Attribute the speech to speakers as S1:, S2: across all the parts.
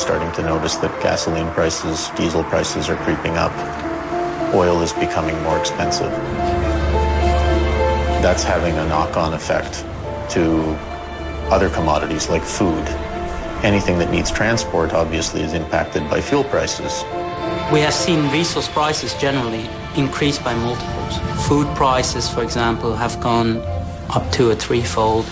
S1: starting to notice that gasoline prices, diesel prices are creeping up. Oil is becoming more expensive. That's having a knock-on effect to other commodities like food. Anything that needs transport obviously is impacted by fuel prices.
S2: We have seen resource prices generally increase by multiples. Food prices, for example, have gone up 2 or 3-fold.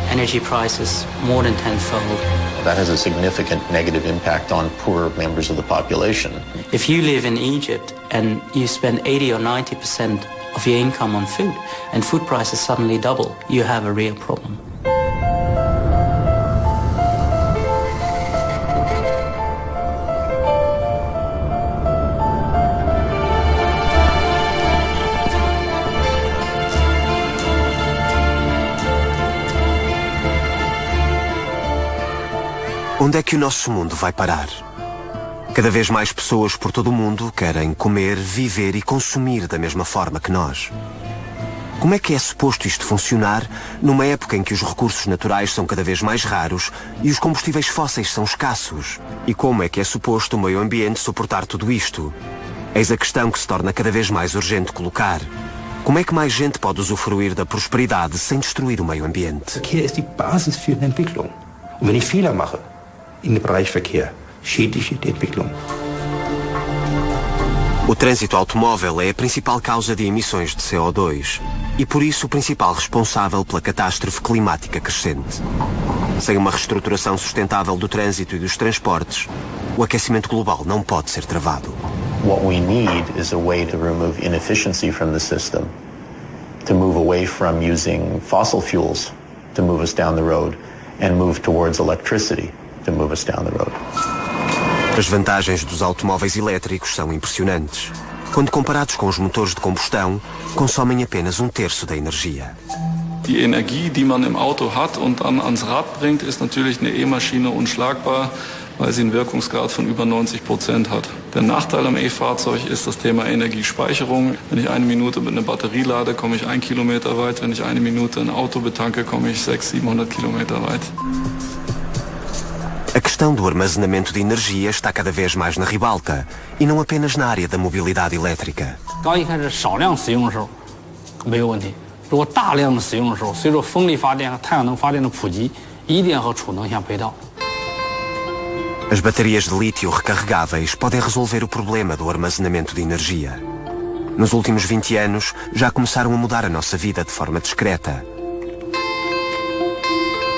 S2: Energy prices more than 10-fold.
S1: That has a significant negative impact on poorer members of the population.
S2: If you live in Egypt and you spend 80 or 90% of your income on food, and food prices suddenly double, you have a real problem.
S3: Onde é que o nosso mundo vai parar? Cada vez mais pessoas por todo o mundo querem comer, viver e consumir da mesma forma que nós. Como é que é suposto isto funcionar numa época em que os recursos naturais são cada vez mais raros e os combustíveis fósseis são escassos? E como é que é suposto o meio ambiente suportar tudo isto? Eis a questão que se torna cada vez mais urgente colocar. Como é que mais gente pode usufruir da prosperidade sem destruir o meio ambiente?
S4: Verkehr ist die Basis für eine Entwicklung. Und wenn ich Fehler mache im Bereich Verkehr, schädige die Entwicklung.
S3: O trânsito automóvel é a principal causa de emissões de CO2 e por isso o principal responsável pela catástrofe climática crescente. Sem uma reestruturação sustentável do trânsito e dos transportes, o aquecimento global não pode ser travado.
S1: What we need is a way to remove inefficiency from the system, to move away from using fossil fuels to move us down the road and move towards electricity to move us down the road.
S3: As vantagens dos automóveis elétricos são impressionantes. Quando comparados com os motores de combustão, consomem apenas 1/3 da energia.
S5: Die Energie, die man im Auto hat und dann ans Rad bringt, ist natürlich eine E-Maschine unschlagbar, weil sie einen Wirkungsgrad von über 90% hat. Der Nachteil am E-Fahrzeug ist das Thema Energiespeicherung. Wenn ich 1 Minute mit einer Batterie lade, komme ich 1 Kilometer weit. Wenn ich 1 Minute ein Auto betanke, komme ich 600-700 Kilometer weit.
S3: A questão do armazenamento de energia está cada vez mais na ribalta e não apenas na área da mobilidade elétrica.
S6: 刚一开始少量使用的时候没有问题，如果大量的使用的时候，随着风力发电和太阳能发电的普及，一定要和储能相配套。
S3: As baterias de lítio recarregáveis podem resolver o problema do armazenamento de energia. Nos últimos 20 anos, já começaram a mudar a nossa vida de forma discreta.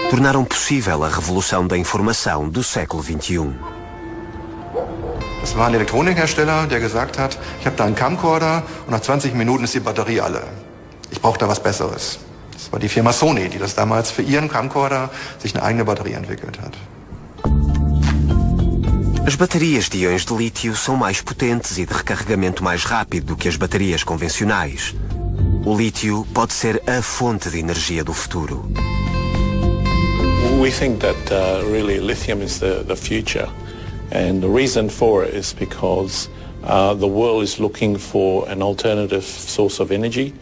S3: Tornaram possível a revolução da informação do século XXI.
S7: Es war ein Elektronikhersteller, der gesagt hat, ich habe da einen Camcorder und nach 20 Minuten ist die Batterie alle. Ich brauche da was Besseres. Das war die Firma Sony, die das damals für ihren Camcorder sich eine eigene Batterie entwickelt hat.
S3: As baterias de íons de lítio são mais potentes e de recarregamento mais rápido do que as baterias convencionais. O lítio pode ser a fonte de energia do futuro.
S8: We think that really lithium is the future, and the reason for it is because the world is looking for an alternative source of energy,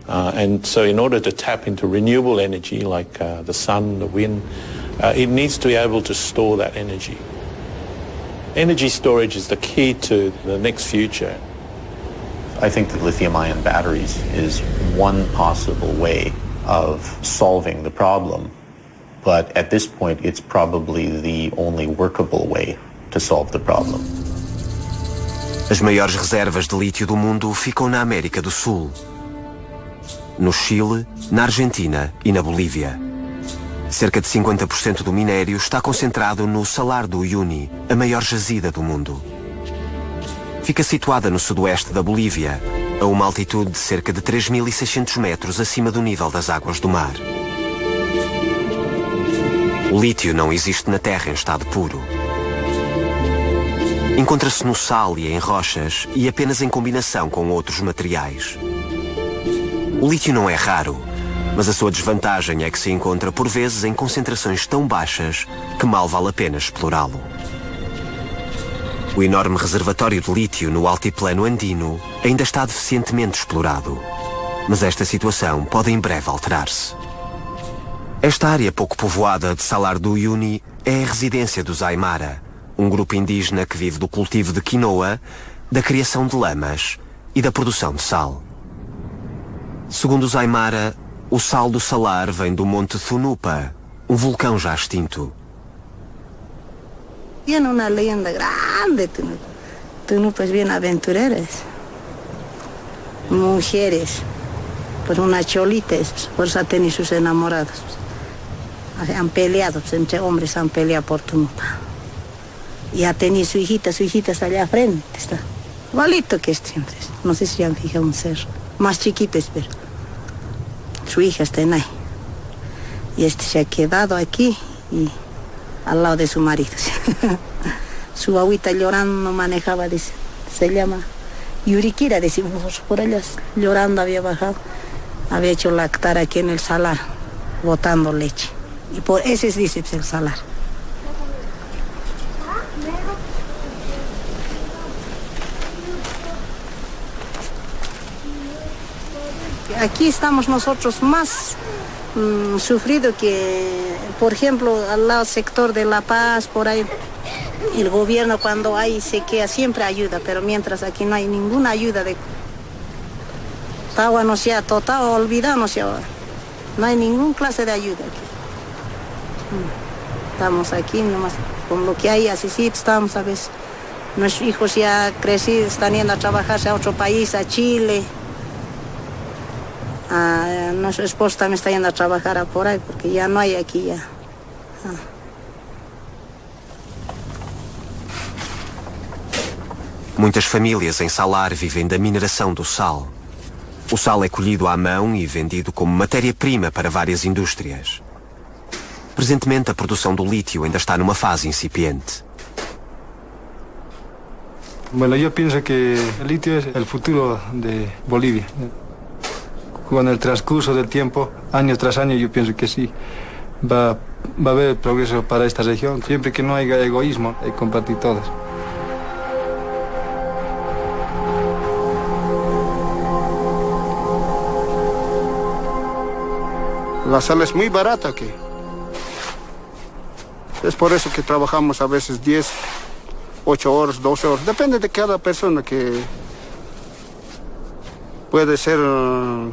S8: and so in order to tap into renewable energy like the sun, the wind, it needs to be able to store that energy. Energy storage is the key to the next future.
S1: I think that lithium-ion batteries is one possible way of solving the problem. But at this point, it's probably the only workable way to solve the problem.
S3: As maiores reservas de lítio do mundo ficam na América do Sul, no Chile, na Argentina e na Bolívia. Cerca de 50% do minério está concentrado no Salar do Uyuni, a maior jazida do mundo. Fica situada no sudoeste da Bolívia, a uma altitude de cerca de 3.600 metros acima do nível das águas do mar. O lítio não existe na Terra em estado puro. Encontra-se no sal e em rochas e apenas em combinação com outros materiais. O lítio não é raro, mas a sua desvantagem é que se encontra por vezes em concentrações tão baixas que mal vale a pena explorá-lo. O enorme reservatório de lítio no altiplano andino ainda está deficientemente explorado, mas esta situação pode em breve alterar-se. Esta área pouco povoada de Salar do Uyuni é a residência dos Aymara, um grupo indígena que vive do cultivo de quinoa, da criação de lamas e da produção de sal. Segundo os Aymara, o sal do salar vem do Monte Thunupa, um vulcão já extinto.
S9: Tiene una leyenda grande, Thunupas bien aventureras. Mujeres, pues unas cholitas, por eso han tenido sus enamorados. Han peleado, entre hombres han peleado por Thunupa. Y ha tenido su hijita allá al frente, está. Igualito que este hombre. No sé si han fijado un cerro. Más chiquito, pero su hija está en ahí. Y este se ha quedado aquí y al lado de su marido. Su agüita llorando manejaba, dice, se llama Yuriquira, decimos por allá, llorando había bajado, había hecho lactar aquí en el salar, botando leche. Y por ese es, dice, el salar. Aquí estamos nosotros más sufrido que, por ejemplo, al lado sector de La Paz, por ahí, el gobierno cuando hay sequía siempre ayuda, pero mientras aquí no hay ninguna ayuda de agua, no sea total, olvidado, no sea, no hay ninguna clase de ayuda aquí. Estamos aquí nomás con lo que hay, así sí estamos a veces. Nuestros hijos ya crecidos están yendo a trabajarse a otro país, a Chile. Nuestro esposo también está yendo a trabajar por ahí porque ya no hay aquí ya.
S3: Muitas famílias em Salar vivem da mineração do sal. O sal é colhido à mão e vendido como matéria-prima para várias indústrias. Presentemente, a produção do lítio ainda está numa fase incipiente.
S10: Bueno, yo pienso que el litio es el futuro de Bolivia. Con el transcurso del tiempo, año tras año, yo pienso que sí, va a haber progreso para esta región. Siempre que no haya egoísmo, hay que compartir todas.
S11: La sal es muy barata aquí. Es por eso que trabajamos a veces 10, 8 horas, 12 horas. Depende de cada persona que... Puede ser,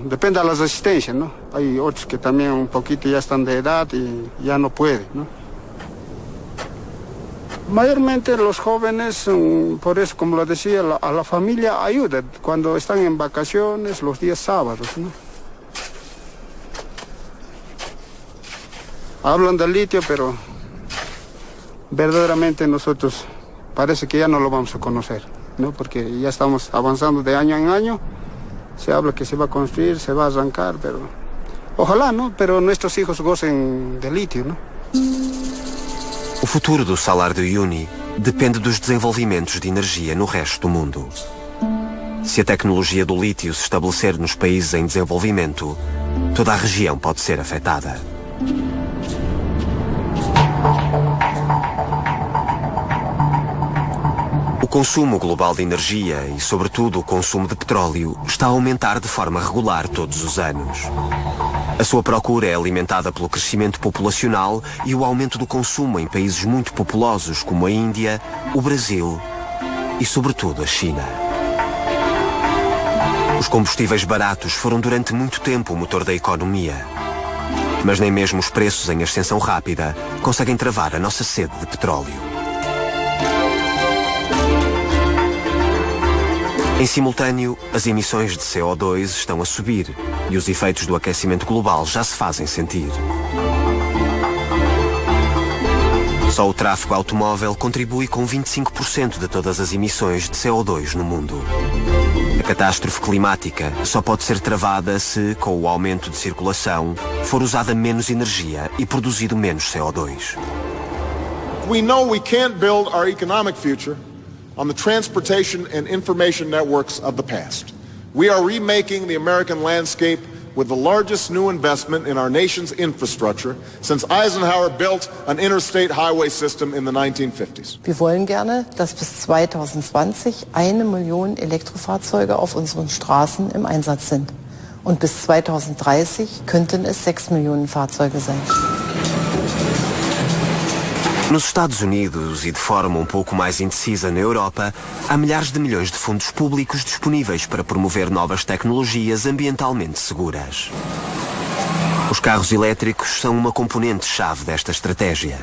S11: depende de la resistencia, ¿no? Hay otros que también un poquito ya están de edad y ya no pueden, ¿no? Mayormente los jóvenes, por eso, como lo decía, a la familia ayuda cuando están en vacaciones, los días sábados, ¿no? Hablan del litio, pero verdaderamente nosotros parece que ya no lo vamos a conocer, ¿no? Porque ya estamos avanzando de año en año. Se habla que se va a construir, se va a arrancar, pero ojalá, ¿no? Pero nuestros hijos gocen de litio, ¿no?
S3: O futuro do Salar de Uyuni depende dos desenvolvimentos de energia no resto do mundo. Se a tecnologia do lítio se estabelecer nos países em desenvolvimento, toda a região pode ser afetada. O consumo global de energia e, sobretudo, o consumo de petróleo está a aumentar de forma regular todos os anos. A sua procura é alimentada pelo crescimento populacional e o aumento do consumo em países muito populosos como a Índia, o Brasil e, sobretudo, a China. Os combustíveis baratos foram durante muito tempo o motor da economia. Mas nem mesmo os preços em ascensão rápida conseguem travar a nossa sede de petróleo. Em simultâneo, as emissões de CO2 estão a subir e os efeitos do aquecimento global já se fazem sentir. Só o tráfego automóvel contribui com 25% de todas as emissões de CO2 no mundo. A catástrofe climática só pode ser travada se, com o aumento de circulação, for usada menos energia e produzido menos CO2.
S12: We know we can't build our economic future on the transportation and information networks of the past. We are remaking the American landscape with the largest new investment in our nation's infrastructure since Eisenhower built an interstate highway system in the 1950s.
S13: Wir wollen gerne, dass bis 2020 1 Million Elektrofahrzeuge auf unseren Straßen im Einsatz sind. Und bis 2030 könnten es 6 Millionen Fahrzeuge sein.
S3: Nos Estados Unidos e de forma um pouco mais indecisa na Europa, há milhares de milhões de fundos públicos disponíveis para promover novas tecnologias ambientalmente seguras. Os carros elétricos são uma componente-chave desta estratégia.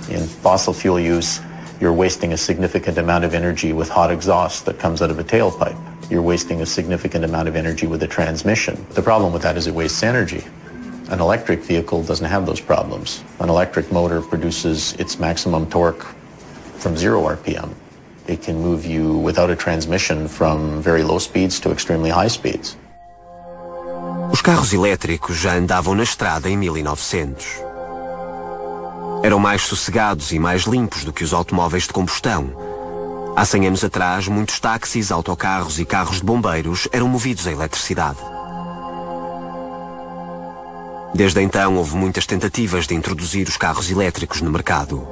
S1: In fossil fuel use, you're wasting a significant amount of energy with hot exhaust that comes out of a tailpipe. You're wasting a significant amount of energy with a transmission. The problem with that is it wastes energy. An electric vehicle doesn't have those problems. An electric motor produces its maximum torque from 0 RPM. It can move you without a transmission from very low speeds to extremely high speeds.
S3: Os carros elétricos já andavam na estrada em 1900. Eram mais sossegados e mais limpos do que os automóveis de combustão. Há 100 anos atrás, muitos táxis, autocarros e carros de bombeiros eram movidos a eletricidade. Desde então, houve muitas tentativas de introduzir os carros elétricos no mercado.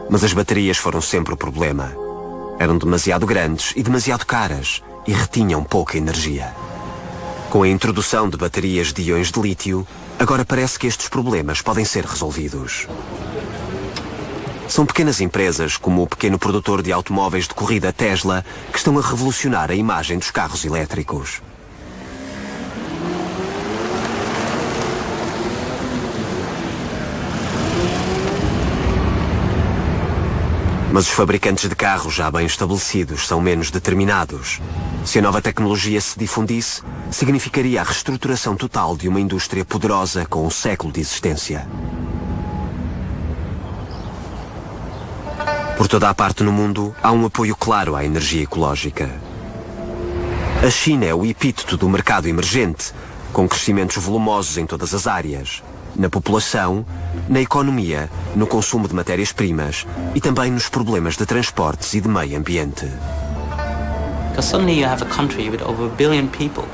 S3: Mas as baterias foram sempre o problema. Eram demasiado grandes e demasiado caras e retinham pouca energia. Com a introdução de baterias de íons de lítio, agora parece que estes problemas podem ser resolvidos. São pequenas empresas, como o pequeno produtor de automóveis de corrida Tesla, que estão a revolucionar a imagem dos carros elétricos. Mas os fabricantes de carros já bem estabelecidos são menos determinados. Se a nova tecnologia se difundisse, significaria a reestruturação total de uma indústria poderosa com um século de existência. Por toda a parte no mundo, há um apoio claro à energia ecológica. A China é o epíteto do mercado emergente, com crescimentos volumosos em todas as áreas. Na população, na economia, no consumo de matérias-primas e também nos problemas de transportes e de meio ambiente.
S2: Because suddenly you have a country with over 1 billion people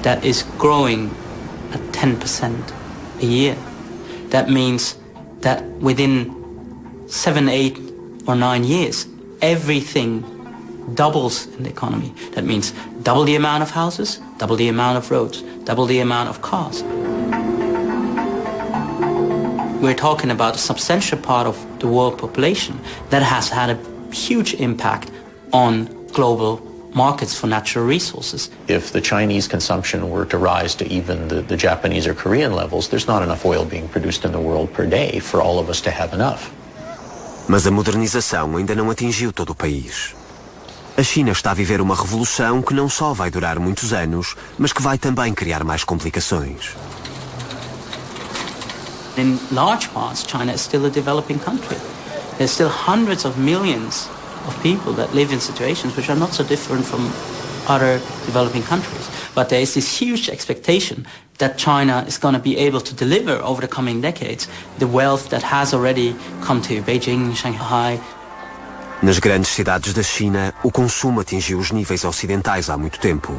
S2: that is growing at 10% a year. That means that within 7, 8 or 9 years, everything doubles in the economy. That means double the amount of houses, double the amount of roads, double the amount of cars. We're talking about a substantial part of the world population that has had a huge impact on global markets for natural resources.
S1: If the Chinese consumption were to rise to even the Japanese or Korean levels, there's not enough oil being produced in the world per day for all of us to have enough.
S3: Mas a modernização ainda não atingiu todo o país. A China está a viver uma revolução que não só vai durar muitos anos, mas que vai também criar mais complicações.
S2: In large parts, China is still a developing country. There's still hundreds of millions of people that live in situations which are not so different from other developing countries. But there is this huge expectation that China is going to be able to deliver over the coming decades the wealth that has already come to Beijing, Shanghai.
S3: Nas grandes cidades da China, o consumo atingiu os níveis ocidentais há muito tempo.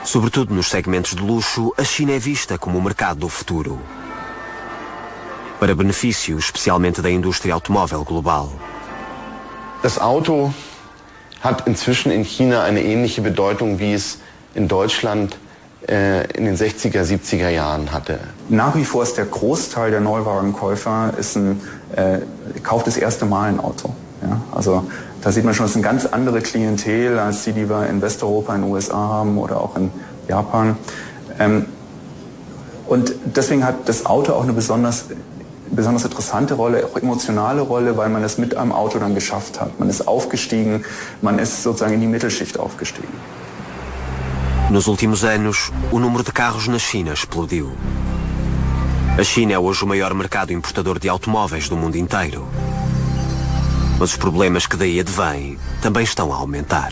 S3: Sobretudo nos segmentos de luxo, a China é vista como o mercado do futuro. Para benefício especialmente da indústria automóvel global.
S14: Das Auto hat inzwischen in China eine ähnliche Bedeutung, wie es in Deutschland in den 60er, 70er Jahren hatte.
S15: Nach wie vor ist der Großteil der Neuwagenkäufer kauft das erste Mal ein Auto. Ja? Also da sieht man schon, das ist eine ganz andere Klientel als die wir in Westeuropa, in den USA haben oder auch in Japan. Und deswegen hat das Auto auch eine besonders interessante Rolle, auch emotionale Rolle, weil man es mit einem Auto dann geschafft hat. Man ist aufgestiegen, man ist sozusagen in die Mittelschicht aufgestiegen.
S3: Nos últimos anos, o número de carros na China explodiu. A China é hoje o maior mercado importador de automóveis do mundo inteiro. Mas os problemas que daí advêm também estão a aumentar.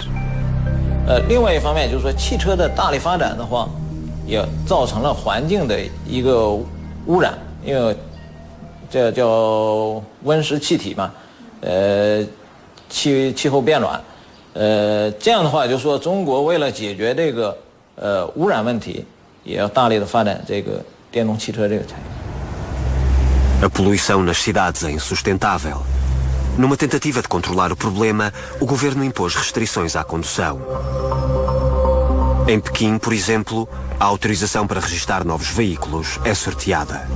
S16: 另外一方面就是说，汽车的大力发展的话，也造成了环境的一个污染，因为这叫温室气体嘛，气候变暖，这样的话就是说，中国为了解决这个污染问题，也要大力的发展这个电动汽车这个产业。
S3: A poluição nas cidades é insustentável. Numa tentativa de controlar o problema, o governo impôs restrições à condução. Em Pequim, por exemplo, a autorização para registar novos veículos é sorteada.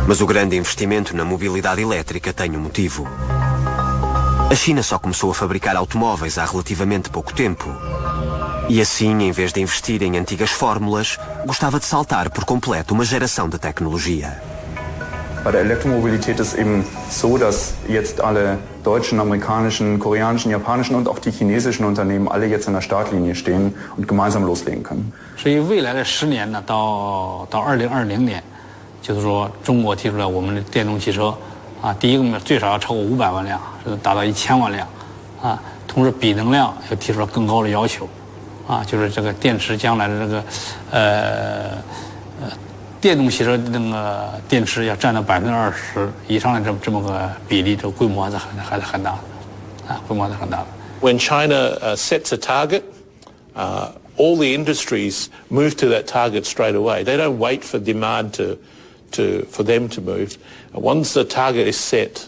S3: Mas o grande investimento na mobilidade elétrica tem um motivo. A China só começou a fabricar automóveis há relativamente pouco tempo. E assim, em vez de investir em antigas fórmulas, gostava de saltar por completo uma geração de tecnologia.
S15: Bei der Elektromobilität ist eben so, dass jetzt alle deutschen, amerikanischen, koreanischen, japanischen und auch die chinesischen Unternehmen alle jetzt in der Startlinie stehen und gemeinsam loslegen können.
S6: 所以未来的10年呢，到2020年，就是说中国提出来我们的电动汽车第一个最少要超过500万辆，达到1000万辆同时比能量又提出了更高的要求就是这个电池将来的这个电动汽车那个电池要占到20%以上的这么个比例，这个规模还是很大的规模还是很大的。
S8: When China sets a target, all the industries move to that target straight away. They don't wait for demand for them to move. Once the target is set,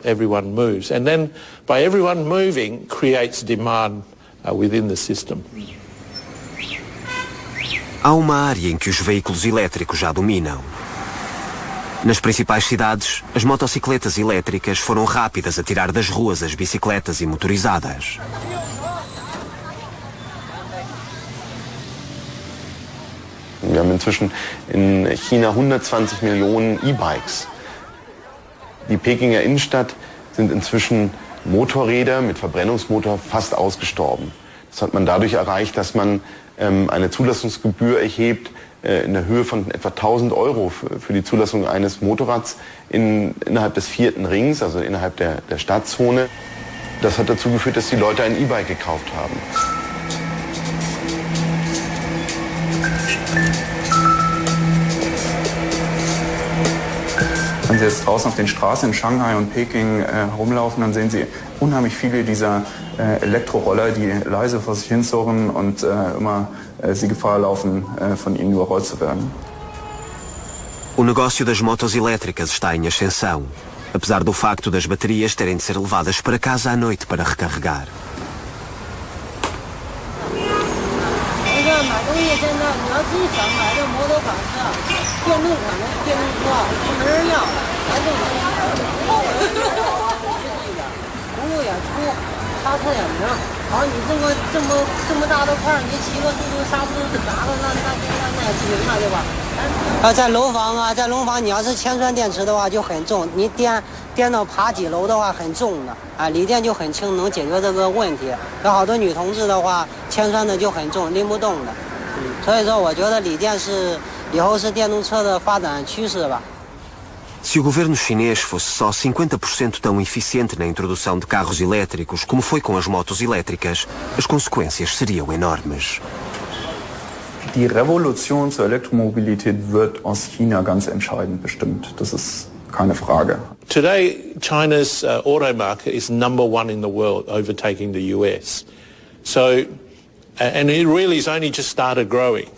S8: everyone moves, and then by everyone moving creates demand within the system.
S3: Há uma área em que os veículos elétricos já dominam. Nas principais cidades, as motocicletas elétricas foram rápidas a tirar das ruas as bicicletas e motorizadas.
S14: Wir haben inzwischen in China 120 Millionen E-Bikes. Die Pekinger Innenstadt sind inzwischen Motorräder mit Verbrennungsmotor fast ausgestorben. Das hat man dadurch erreicht, dass man eine Zulassungsgebühr erhebt in der Höhe von etwa 1.000 Euro für die Zulassung eines Motorrads innerhalb des 4. Rings, also innerhalb der Stadtzone. Das hat dazu geführt, dass die Leute ein E-Bike gekauft haben.
S15: Wenn Sie jetzt draußen auf den Straßen in Shanghai und Peking herumlaufen, dann sehen Sie unheimlich viele dieser Elektroroller, die leise vor sich hin surren und immer sie Gefahr laufen, von ihnen überrollt zu werden.
S3: O negócio das motos elétricas está em ascensão, apesar do facto das baterias terem de ser levadas para casa à noite para recarregar.
S17: 在楼房你要是铅酸电池的话就很重，你电到爬几楼的话很重的锂电就很轻，能解决这个问题。有好多女同志的话，铅酸的就很重，拎不动的。所以说，我觉得锂电是以后是电动车的发展趋势吧。
S3: Se o governo chinês fosse só 50% tão eficiente na introdução de carros elétricos como foi com as motos elétricas, as consequências seriam enormes.
S15: Die Revolution zur Elektromobilität wird aus China ganz entscheidend bestimmt. Das ist keine Frage.
S8: Today, China's auto market is #1 in the world, overtaking the US. So, and it really has only just started growing.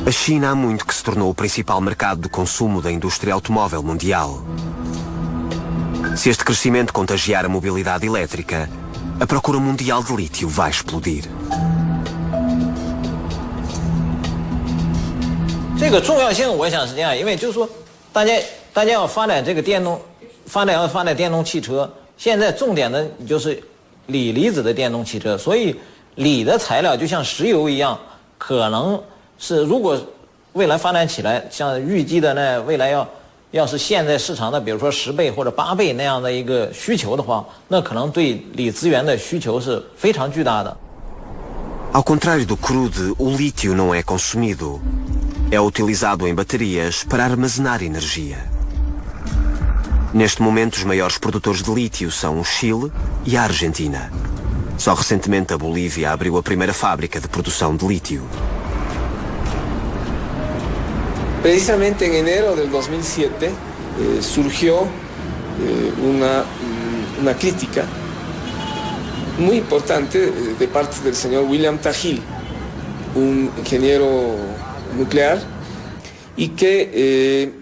S3: A China há muito que se tornou o principal mercado de consumo da indústria automóvel mundial. Se este crescimento contagiar a mobilidade elétrica, a procura mundial de lítio vai explodir.
S16: 这个重要性，我想是这样，因为就是说，大家要发展这个电动汽车，现在重点的就是锂离子的电动汽车，所以锂的材料就像石油一样，可能是如果未来发展起来，像预计的呢，未来要是现在市场的，比如说10倍或者8倍那样的一个需求的话，那可能对锂资源的需求是非常巨大的。
S3: Ao contrário do crude, o lítio não é consumido. É utilizado em baterias para armazenar energia. Neste momento, os maiores produtores de lítio são o Chile e a Argentina. Só recentemente a Bolívia abriu a primeira fábrica de produção de lítio.
S18: Precisamente en enero del 2007 surgió una crítica muy importante de parte del señor William Tajil, un ingeniero nuclear, y que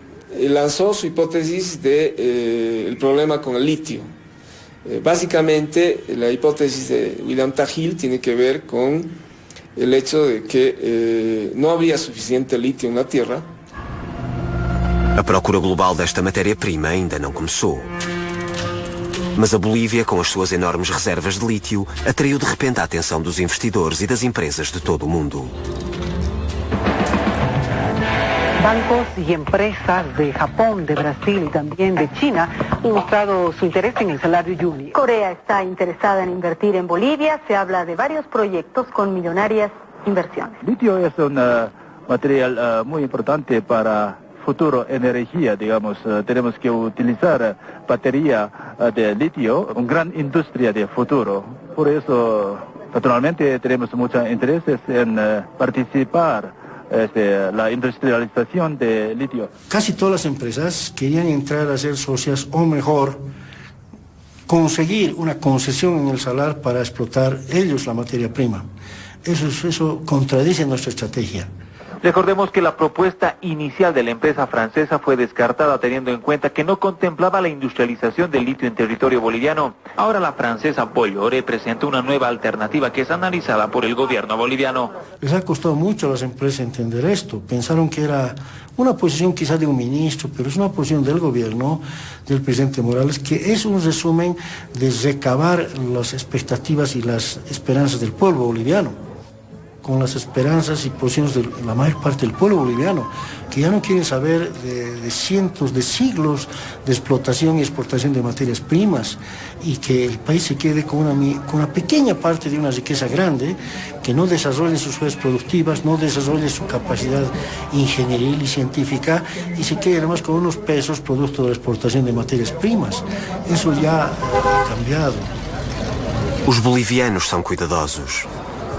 S18: lanzó su hipótesis del problema con el litio. Básicamente, la hipótesis de William Tajil tiene que ver con el hecho de que no habría suficiente litio en la Tierra.
S3: A procura global desta matéria-prima ainda não começou. Mas a Bolívia, com as suas enormes reservas de lítio, atraiu de repente a atenção dos investidores e das empresas de todo o mundo.
S19: Bancos y empresas de Japón, de Brasil y también de China han mostrado su interés en el salario junior.
S20: Corea está interesada en invertir en Bolivia. Se habla de varios proyectos con millonarias inversiones.
S21: Litio es un material muy importante para futuro energía, digamos. Tenemos que utilizar batería de litio, una gran industria de futuro. Por eso, naturalmente, tenemos muchos intereses en participar la industrialización de litio.
S22: Casi todas las empresas querían entrar a ser socias o mejor conseguir una concesión en el salar para explotar ellos la materia prima. Eso contradice nuestra estrategia.
S23: Recordemos que la propuesta inicial de la empresa francesa fue descartada teniendo en cuenta que no contemplaba la industrialización del litio en territorio boliviano. Ahora la francesa Bolloré presenta una nueva alternativa que es analizada por el gobierno boliviano.
S22: Les ha costado mucho a las empresas entender esto. Pensaron que era una posición quizá de un ministro, pero es una posición del gobierno, del presidente Morales, que es un resumen de recabar las expectativas y las esperanzas del pueblo boliviano, con las esperanzas y posiciones de la mayor parte del pueblo boliviano, que ya no quieren saber de cientos de siglos de explotación y exportación de materias primas, y que el país se quede con una pequeña parte de una riqueza grande, que no desarrolle sus fuerzas productivas, no desarrolle su capacidad ingenieril y científica, y se quede además con unos pesos producto de la exportación de materias primas. Eso ya ha cambiado.
S3: Os bolivianos são cuidadosos.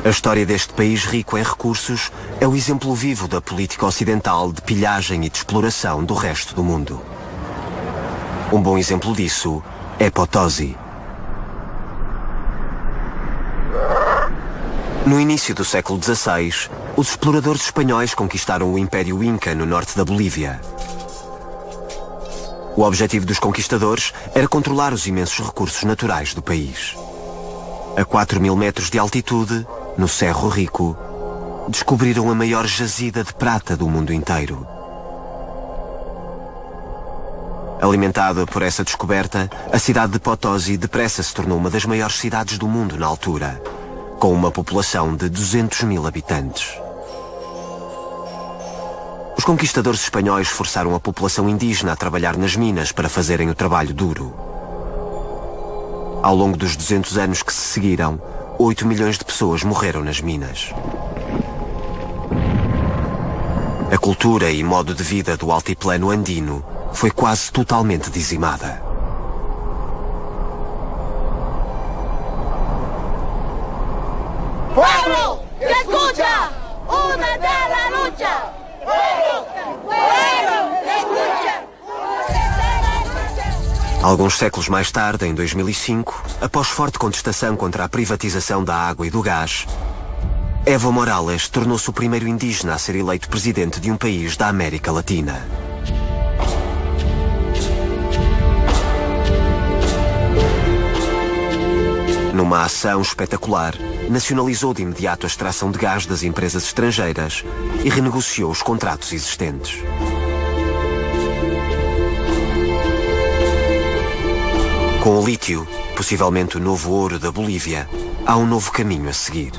S3: A história deste país rico em recursos é o exemplo vivo da política ocidental de pilhagem e de exploração do resto do mundo. Um bom exemplo disso é Potosí. No início do século XVI, os exploradores espanhóis conquistaram o Império Inca no norte da Bolívia. O objetivo dos conquistadores era controlar os imensos recursos naturais do país. A 4.000 metros de altitude, no Cerro Rico, descobriram a maior jazida de prata do mundo inteiro. Alimentada por essa descoberta, a cidade de Potosí depressa se tornou uma das maiores cidades do mundo na altura, com uma população de 200.000 habitantes. Os conquistadores espanhóis forçaram a população indígena a trabalhar nas minas para fazerem o trabalho duro. Ao longo dos 200 anos que se seguiram, 8 milhões de pessoas morreram nas minas. A cultura e modo de vida do altiplano andino foi quase totalmente dizimada.
S24: ¡Pueblo, escucha! ¡Una de la lucha! ¡Pueblo, escucha!
S3: Alguns séculos mais tarde, em 2005, após forte contestação contra a privatização da água e do gás, Evo Morales tornou-se o primeiro indígena a ser eleito presidente de um país da América Latina. Numa ação espetacular, nacionalizou de imediato a extração de gás das empresas estrangeiras e renegociou os contratos existentes. Com o lítio, possivelmente o novo ouro da Bolívia, há um novo caminho a seguir.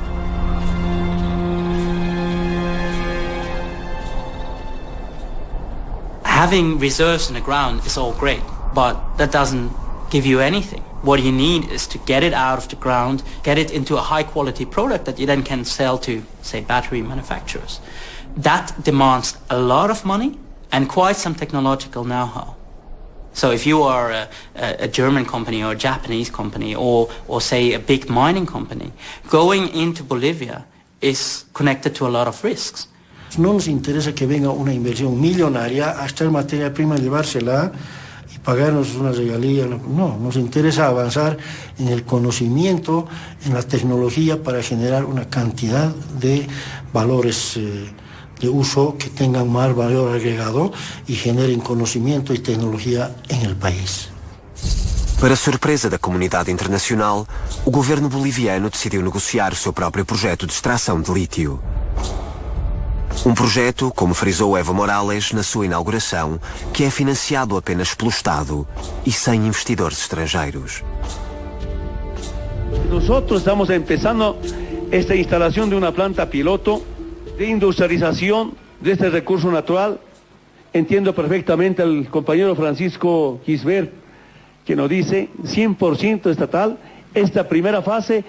S2: Having reserves in the ground is all great, but that doesn't give you anything. What you need is to get it out of the ground, get it into a high quality product that you then can sell to, say, battery manufacturers. That demands a lot of money and quite some technological know-how. So if you are a German company or a Japanese company or say a big mining company, going into Bolivia is connected to a lot of risks.
S22: No nos interesa que venga una inversión millonaria a extraer materia prima, llevársela y pagarnos una regalía. No, nos interesa avanzar en el conocimiento, en la tecnología para generar una cantidad de valores de uso que tengan más valor agregado y generen conocimiento y tecnología en el país.
S3: Para surpresa da comunidade internacional, o governo boliviano decidiu negociar o seu próprio projeto de extração de lítio. Um projeto, como frisou Evo Morales na sua inauguração, que é financiado apenas pelo Estado e sem investidores estrangeiros.
S4: Nosotros estamos empezando esta instalación de una planta piloto de industrialización de este recurso natural. Entiendo perfectamente al compañero Francisco Gisbert, que nos dice 100% estatal, esta primera fase.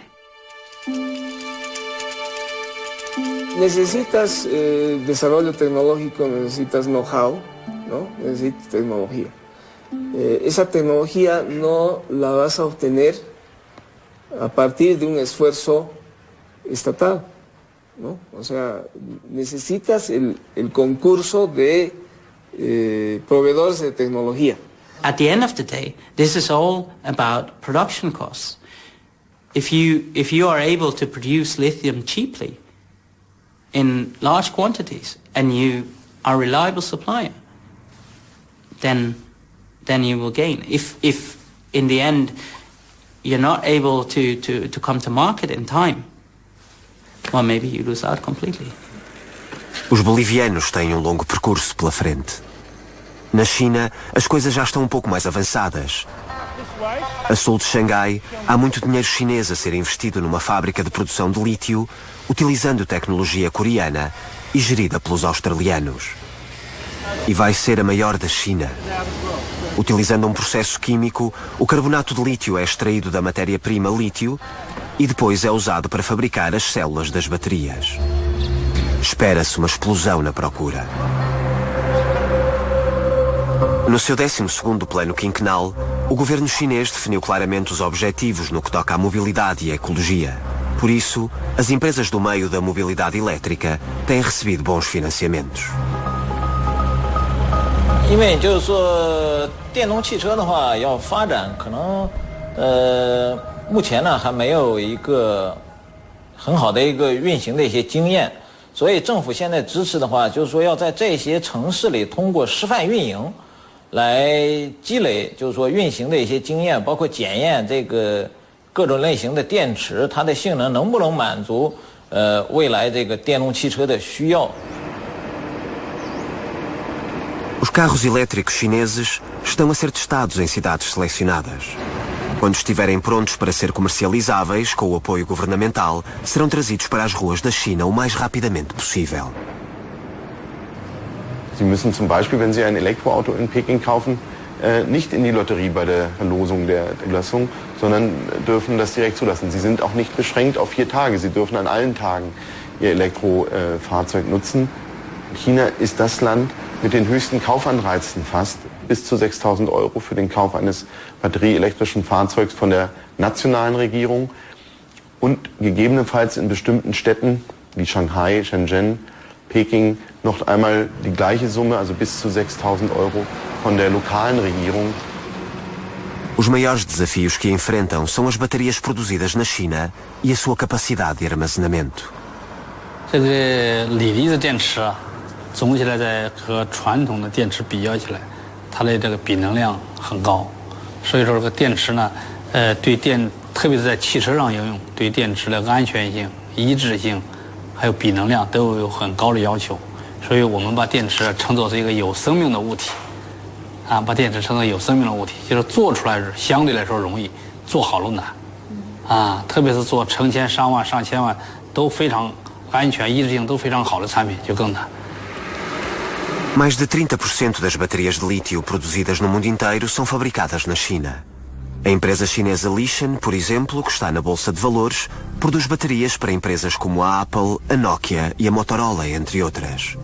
S18: Necesitas desarrollo tecnológico, necesitas know-how, ¿no? Necesitas tecnología. Esa tecnología no la vas a obtener a partir de un esfuerzo estatal, ¿no? O sea, necesitas el concurso de proveedores de tecnología.
S2: At the end of the day, this is all about production costs. If you are able to produce lithium cheaply in large quantities and you are a reliable supplier, then you will gain. If in the end you're not able to come to market in time, well, maybe you lose out completely.
S3: Os bolivianos têm um longo percurso pela frente. Na China, as coisas já estão um pouco mais avançadas. A sul de Xangai, há muito dinheiro chinês a ser investido numa fábrica de produção de lítio, utilizando tecnologia coreana e gerida pelos australianos. E vai ser a maior da China. Utilizando um processo químico, o carbonato de lítio é extraído da matéria-prima lítio e depois é usado para fabricar as células das baterias. Espera-se uma explosão na procura. No seu 12º plano quinquenal, o governo chinês definiu claramente os objetivos no que toca à mobilidade e à ecologia. Por isso, as empresas do meio da mobilidade elétrica têm recebido bons financiamentos.
S16: 因为就是说电动汽车的话要发展，可能目前呢还没有一个很好的一个运行的一些经验，所以政府现在支持的话，就是说要在这些城市里通过示范运营来积累，就是说运行的一些经验，包括检验这个各种类型的电池它的性能能不能满足未来这个电动汽车的需要。
S3: Os carros elétricos chineses estão a ser testados em cidades selecionadas. Quando estiverem prontos para ser comercializáveis, com o apoio governamental, serão trazidos para as ruas da China o mais rapidamente possível.
S14: Sie müssen zum Beispiel, wenn Sie ein Elektroauto in Peking kaufen, nicht in die Lotterie bei der Verlosung der Zulassung, sondern dürfen das direkt zulassen. Sie sind auch nicht beschränkt auf 4 Tage. Sie dürfen an allen Tagen Ihr Elektrofahrzeug nutzen. China ist das Land mit den höchsten Kaufanreizen fast, bis zu 6.000 € für den Kauf eines batterieelektrischen Fahrzeugs von der nationalen Regierung und gegebenenfalls in bestimmten Städten wie Shanghai, Shenzhen, Peking noch einmal die gleiche Summe, also bis zu 6.000 € von der lokalen Regierung.
S3: Os maiores desafios que enfrentam são as baterias produzidas na China e a sua capacidade de armazenamento.
S6: 这个锂离子电池啊，总起来在和传统的电池比较起来，它的这个比能量很高，所以说这个电池呢，对特别是在汽车上应用，对电池的安全性、一致性，还有比能量都有很高的要求。所以我们把电池称作是一个有生命的物体，啊，把电池称作有生命的物体，就是做出来是相对来说容易，做好了难，啊，特别是做成千上万、上千万都非常安全、一致性都非常好的产品就更难。
S3: Mais de 30% das baterias de lítio produzidas no mundo inteiro são fabricadas na China. A empresa chinesa Lishan, por exemplo, que está na Bolsa de Valores, produz baterias para empresas como a Apple, a Nokia e a Motorola, entre outras.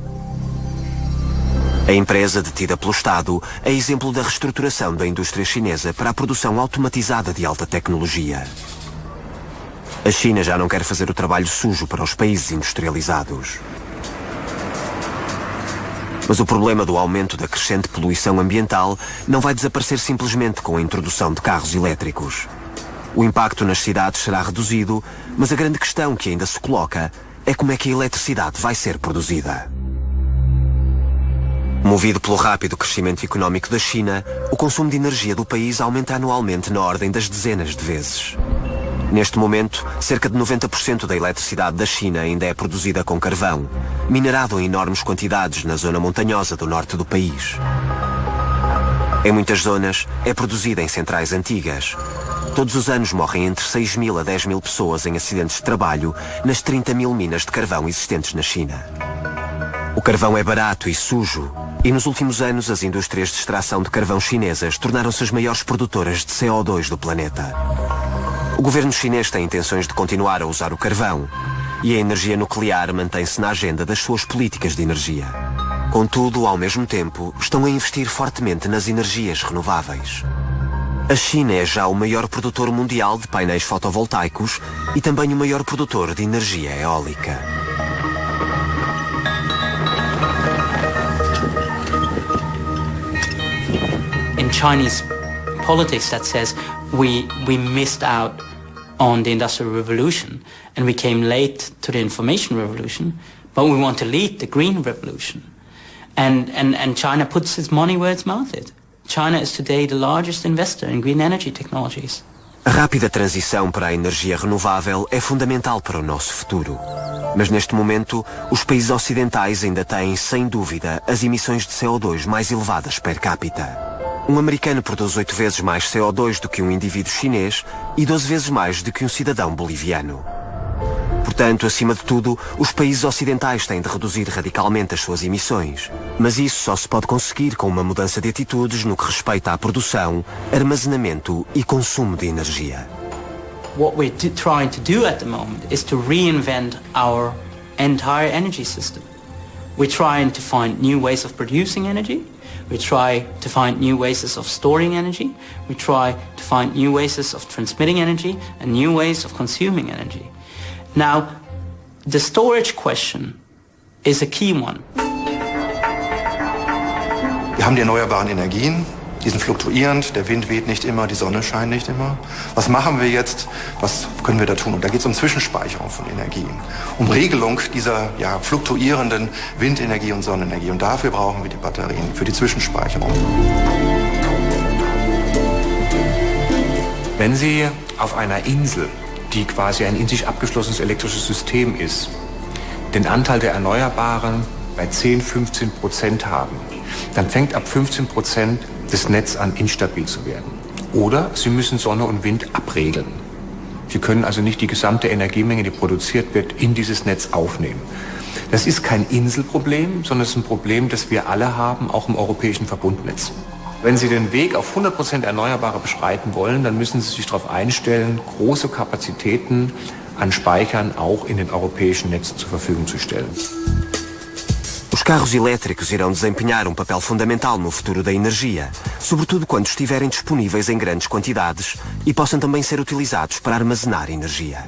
S3: A empresa, detida pelo Estado, é exemplo da reestruturação da indústria chinesa para a produção automatizada de alta tecnologia. A China já não quer fazer o trabalho sujo para os países industrializados. Mas o problema do aumento da crescente poluição ambiental não vai desaparecer simplesmente com a introdução de carros elétricos. O impacto nas cidades será reduzido, mas a grande questão que ainda se coloca é como é que a eletricidade vai ser produzida. Movido pelo rápido crescimento económico da China, o consumo de energia do país aumenta anualmente na ordem das dezenas de vezes. Neste momento, cerca de 90% da eletricidade da China ainda é produzida com carvão, minerado em enormes quantidades na zona montanhosa do norte do país. Em muitas zonas, é produzida em centrais antigas. Todos os anos morrem entre 6.000 a 10.000 pessoas em acidentes de trabalho nas 30.000 minas de carvão existentes na China. O carvão é barato e sujo, e nos últimos anos as indústrias de extração de carvão chinesas tornaram-se as maiores produtoras de CO2 do planeta. O governo chinês tem intenções de continuar a usar o carvão, e a energia nuclear mantém-se na agenda das suas políticas de energia. Contudo, ao mesmo tempo, estão a investir fortemente nas energias renováveis. A China é já o maior produtor mundial de painéis fotovoltaicos e também o maior produtor de energia eólica.
S2: In Chinese politics, that says we missed out on the Industrial Revolution and we came late to the Information Revolution, but we want to lead the Green Revolution. And China puts its money where its mouth is. China is today the largest investor in green energy technologies.
S3: A rápida transição para a energia renovável é fundamental para o nosso futuro. Mas neste momento, os países ocidentais ainda têm, sem dúvida, as emissões de CO2 mais elevadas per capita. Um americano produz 8 vezes mais CO2 do que um indivíduo chinês e 12 vezes mais do que um cidadão boliviano. Portanto, acima de tudo, os países ocidentais têm de reduzir radicalmente as suas emissões. Mas isso só se pode conseguir com uma mudança de atitudes no que respeita à produção, armazenamento e consumo de energia.
S2: What we're trying to do at the moment is to reinvent our entire energy system. We're trying to find new ways of producing energy. We try to find new ways of storing energy. We try to find new ways of transmitting energy and new ways of consuming energy. Now, the storage question is a key one.
S5: Wir haben die erneuerbaren Energien, die sind fluktuierend, der Wind weht nicht immer, die Sonne scheint nicht immer. Was machen wir jetzt, was können wir da tun? Und da geht es um Zwischenspeicherung von Energien, um Regelung dieser fluktuierenden Windenergie und Sonnenenergie. Und dafür brauchen wir die Batterien, für die Zwischenspeicherung.
S7: Wenn Sie auf einer Insel, die quasi ein in sich abgeschlossenes elektrisches System ist, den Anteil der Erneuerbaren bei 10–15% haben, dann fängt ab 15% das Netz an, instabil zu werden. Oder Sie müssen Sonne und Wind abregeln. Sie können also nicht die gesamte Energiemenge, die produziert wird, in dieses Netz aufnehmen. Das ist kein Inselproblem, sondern es ist ein Problem, das wir alle haben, auch im europäischen Verbundnetz. Wenn Sie den Weg auf 100% Erneuerbare beschreiten wollen, dann müssen Sie sich darauf einstellen, große Kapazitäten an Speichern auch in den europäischen Netzen zur Verfügung zu stellen.
S3: Os carros elétricos irão desempenhar papel fundamental no futuro da energia, sobretudo quando estiverem disponíveis em grandes quantidades e possam também ser utilizados para armazenar energia.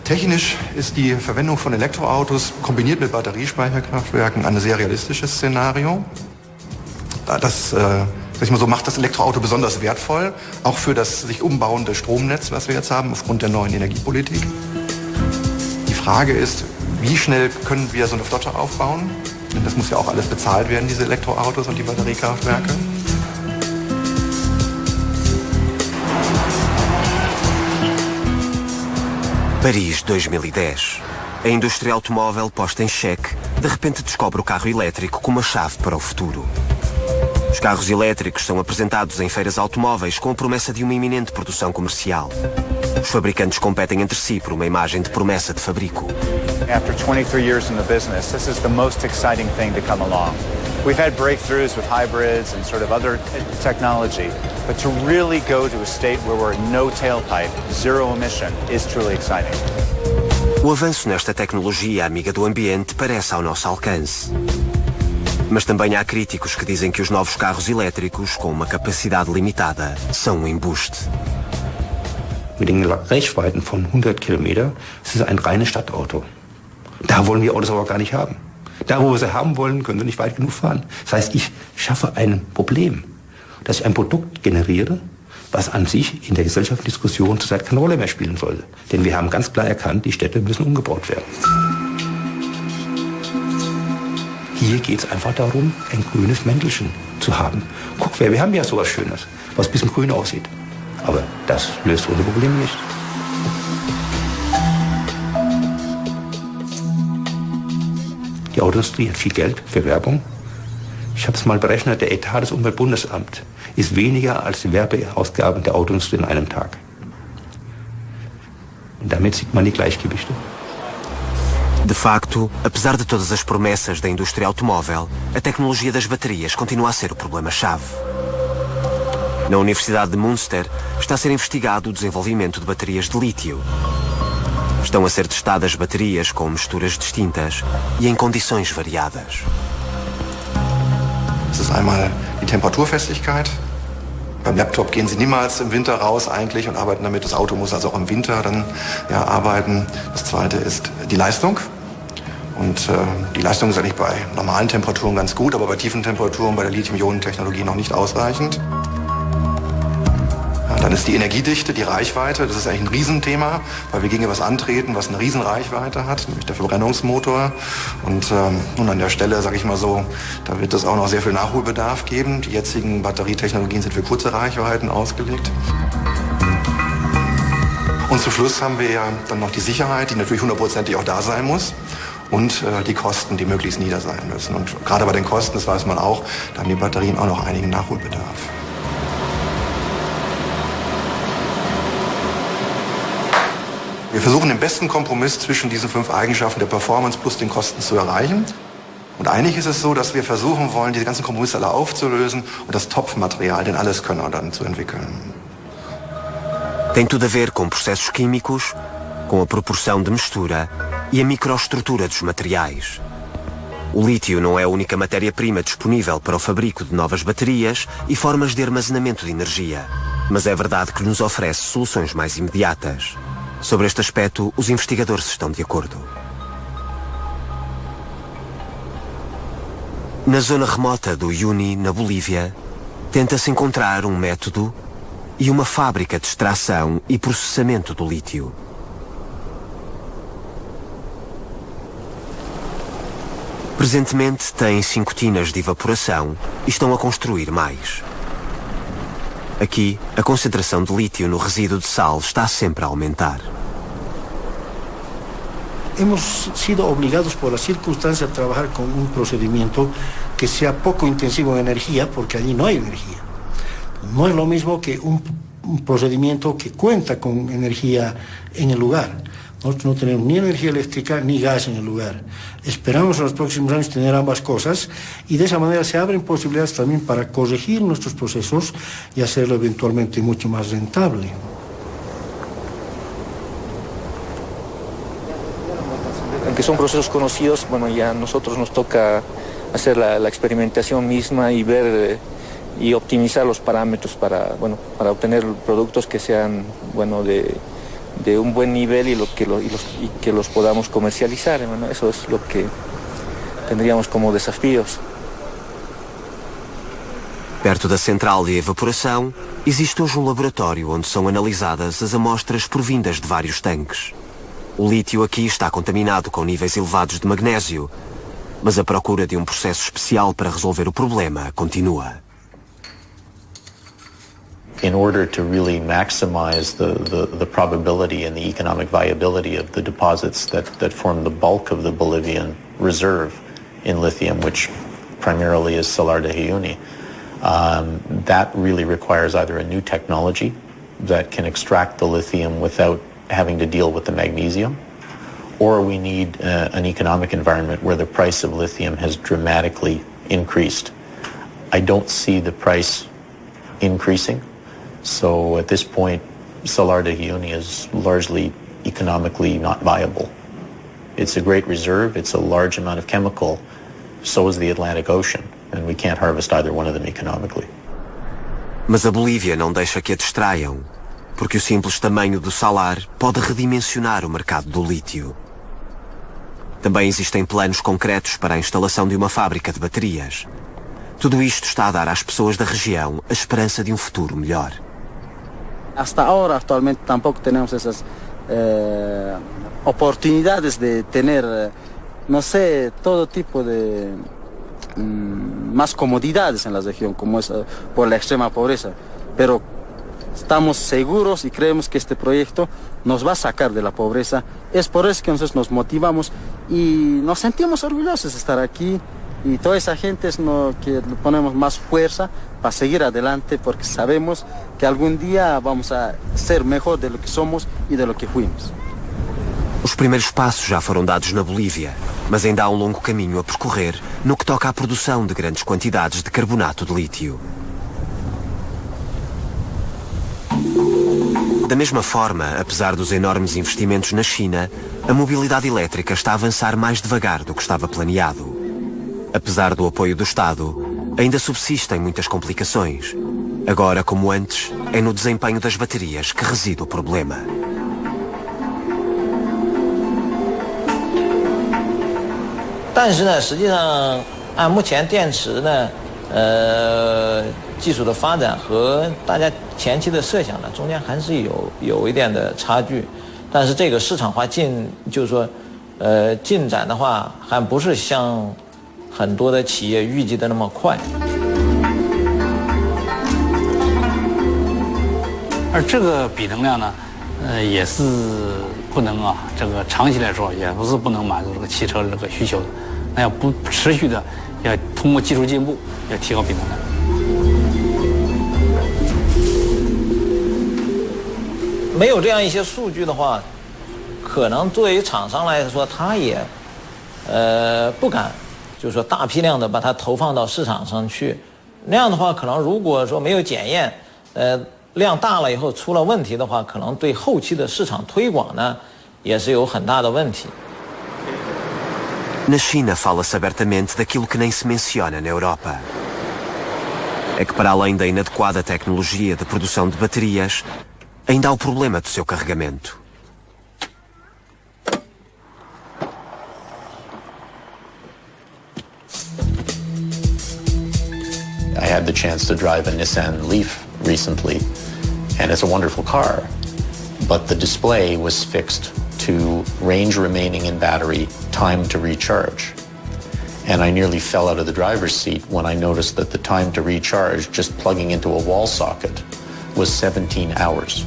S5: Technisch ist die Verwendung von Elektroautos kombiniert mit Batteriespeicherkraftwerken ein sehr realistisches Szenario. Das macht das Elektroauto besonders wertvoll, auch für das sich umbauende Stromnetz, was wir jetzt haben, aufgrund der neuen Energiepolitik. Die Frage ist, wie schnell können wir so eine Flotte aufbauen? Denn das muss ja auch alles bezahlt werden, diese Elektroautos und die Batteriekraftwerke.
S3: Paris 2010. A indústria automóvel posta em xeque, de repente descobre o carro elétrico como a chave para o futuro. Os carros elétricos são apresentados em feiras automóveis com a promessa de uma iminente produção comercial. Os fabricantes competem entre si por uma imagem de promessa de fabrico.
S9: After 23 years in the business, this is the most exciting thing to come along. We've had breakthroughs with hybrids and sort of other technology, but to really go to a state where we're no tailpipe, zero emission, is truly exciting.
S3: O avanço nesta tecnologia amiga do ambiente parece ao nosso alcance. Mas também há críticos que dizem que os novos carros elétricos, com uma capacidade limitada, são um embuste.
S10: Mit den Reichweiten von 100 Kilometer ist es ein reines Stadtauto. Da wollen wir Autos aber gar nicht haben. Da, wo wir sie haben wollen, können sie nicht weit genug fahren. Das heißt, ich schaffe ein Problem, dass ich ein Produkt generiere, was an sich in der gesellschaftlichen Diskussion zurzeit keine Rolle mehr spielen sollte. Denn wir haben ganz klar erkannt, die Städte müssen umgebaut werden. Hier geht es einfach darum, ein grünes Mäntelchen zu haben. Guck, wir haben ja sowas Schönes, was ein bisschen grün aussieht. Aber das löst unsere Probleme nicht. Die Autoindustrie hat viel Geld für Werbung. Ich habe es mal berechnet, der Etat des Umweltbundesamts ist weniger als die Werbeausgaben der Autoindustrie in einem Tag. Und damit sieht man die Gleichgewichte.
S3: De facto, apesar de todas as promessas da indústria automóvel, a tecnologia das baterias continua a ser o problema-chave. Na Universidade de Münster está a ser investigado o desenvolvimento de baterias de lítio. Estão a ser testadas baterias com misturas distintas e em condições variadas.
S5: Das ist einmal die Temperaturfestigkeit. Beim Laptop gehen Sie niemals im Winter raus eigentlich und arbeiten damit. Das Auto muss also auch im Winter dann arbeiten. Das zweite ist die Leistung. Und die Leistung ist eigentlich bei normalen Temperaturen ganz gut, aber bei tiefen Temperaturen bei der Lithium-Ionen-Technologie noch nicht ausreichend. Dann ist die Energiedichte, die Reichweite, das ist eigentlich ein Riesenthema, weil wir gegen etwas antreten, was eine Riesenreichweite hat, nämlich der Verbrennungsmotor. Und nun an der Stelle, sage ich mal so, da wird es auch noch sehr viel Nachholbedarf geben. Die jetzigen Batterietechnologien sind für kurze Reichweiten ausgelegt. Und zum Schluss haben wir ja dann noch die Sicherheit, die natürlich 100%ig auch da sein muss. Und die Kosten, die möglichst nieder sein müssen. Und gerade bei den Kosten, das weiß man auch, da haben die Batterien auch noch einigen Nachholbedarf. Wir versuchen den besten Kompromiss zwischen diesen 5 Eigenschaften der Performance plus den Kosten zu erreichen. Und eigentlich ist es so, dass wir versuchen wollen, diese ganzen Kompromisse alle aufzulösen und das Topfmaterial, den Alleskönner dann zu entwickeln.
S3: Tem tudo a ver com processos químicos, com a proporção de mistura e a microestrutura dos materiais. O lítio não é a única matéria-prima disponível para o fabrico de novas baterias e formas de armazenamento de energia, mas é verdade que nos oferece soluções mais imediatas. Sobre este aspecto, os investigadores estão de acordo. Na zona remota do Uyuni, na Bolívia, tenta-se encontrar um método e uma fábrica de extração e processamento do lítio. Presentemente têm 5 tinas de evaporação e estão a construir mais. Aqui, a concentração de lítio no resíduo de sal está sempre a aumentar.
S22: Hemos sido obligados por las circunstancias a trabajar con un procedimiento que sea poco intensivo en energía, porque allí no hay energía. No es lo mismo que un procedimiento que cuenta con energía en el lugar. Nosotros no tenemos ni energía eléctrica ni gas en el lugar. Esperamos en los próximos años tener ambas cosas y de esa manera se abren posibilidades también para corregir nuestros procesos y hacerlo eventualmente mucho más rentable.
S1: Aunque son procesos conocidos, bueno, ya a nosotros nos toca hacer la experimentación misma y ver y optimizar los parámetros para obtener productos que sean, de un buen nivel y que los podamos comercializar. Bueno, eso es lo que tendríamos como desafíos.
S3: Perto da central de evaporação, existe hoje um laboratório onde são analisadas as amostras provindas de vários tanques. O lítio aqui está contaminado com níveis elevados de magnésio, mas a procura de um processo especial para resolver o problema continua.
S11: In order to really maximize the probability and the economic viability of the deposits that form the bulk of the Bolivian reserve in lithium, which primarily is Salar de Uyuni, that really requires either a new technology that can extract the lithium without having to deal with the magnesium, or we need an economic environment where the price of lithium has dramatically increased. I don't see the price increasing. So at this point, Salar de Uyuni is largely economically not viable. It's a great reserve, it's a large amount of chemical, so is the Atlantic Ocean, and we can't harvest either one of them economically.
S3: Mas a Bolívia não deixa que a distraiam, porque o simples tamanho do salar pode redimensionar o mercado do lítio. Também existem planos concretos para a instalação de uma fábrica de baterias. Tudo isto está a dar às pessoas da região a esperança de um futuro melhor.
S12: Hasta ahora, actualmente, tampoco tenemos esas oportunidades de tener, no sé, todo tipo de más comodidades en la región, como es por la extrema pobreza. Pero estamos seguros y creemos que este proyecto nos va a sacar de la pobreza. Es por eso que nosotros nos motivamos y nos sentimos orgullosos de estar aquí. Y toda esa gente es que le ponemos más fuerza para seguir adelante, porque sabemos que algún día vamos a ser mejor de lo que somos e de lo que fuimos.
S3: Os primeiros passos já foram dados na Bolívia, mas ainda há um longo caminho a percorrer no que toca à produção de grandes quantidades de carbonato de lítio. Da mesma forma, apesar dos enormes investimentos na China, a mobilidade elétrica está a avançar mais devagar do que estava planeado. Apesar do apoio do Estado, ainda subsistem muitas complicações. Agora, como antes, é no desempenho das baterias que reside o problema.
S16: Mas, 实际上按目前电池呢，技术的发展和大家前期的设想呢，中间还是有一点的差距。但是这个市场化就是说，进展的话，还不是像很多的企业预计的那么快。
S6: 而这个比能量呢，也是不能啊，这个长期来说也不是不能满足这个汽车的这个需求的，那要不持续的要通过技术进步，要提高比能量。
S16: 没有这样一些数据的话，可能作为厂商来说，他也不敢。就是说大批量的把它投放到市场上去，那样的话，可能如果说没有检验，量大了以后出了问题的话，可能对后期的市场推广呢，也是有很大的问题。
S3: Na China fala-se abertamente daquilo que nem se menciona na Europa. É que para além da inadequada tecnologia de produção de baterias, ainda há o problema do seu carregamento.
S11: I had the chance to drive a Nissan Leaf recently, and it's a wonderful car, but the display was fixed to range remaining in battery, time to recharge. And I nearly fell out of the driver's seat when I noticed that the time to recharge just plugging into a wall socket was 17 hours.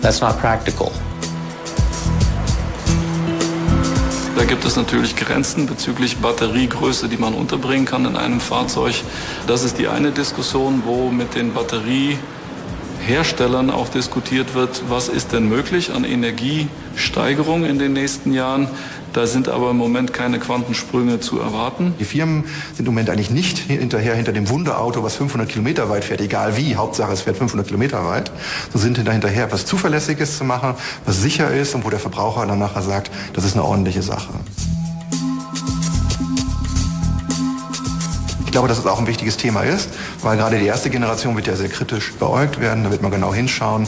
S11: That's not practical.
S8: Da gibt es natürlich Grenzen bezüglich Batteriegröße, die man unterbringen kann in einem Fahrzeug. Das ist die eine Diskussion, wo mit den Batterieherstellern auch diskutiert wird, was ist denn möglich an Energiesteigerung in den nächsten Jahren. Da sind aber im Moment keine Quantensprünge zu erwarten.
S5: Die Firmen sind im Moment eigentlich nicht hinter dem Wunderauto, was 500 Kilometer weit fährt, egal wie, Hauptsache es fährt 500 Kilometer weit. So sind hinterher, was Zuverlässiges zu machen, was sicher ist und wo der Verbraucher dann nachher sagt, das ist eine ordentliche Sache. Ich glaube, dass es auch ein wichtiges Thema ist, weil gerade die erste Generation wird ja sehr kritisch beäugt werden, da wird man genau hinschauen.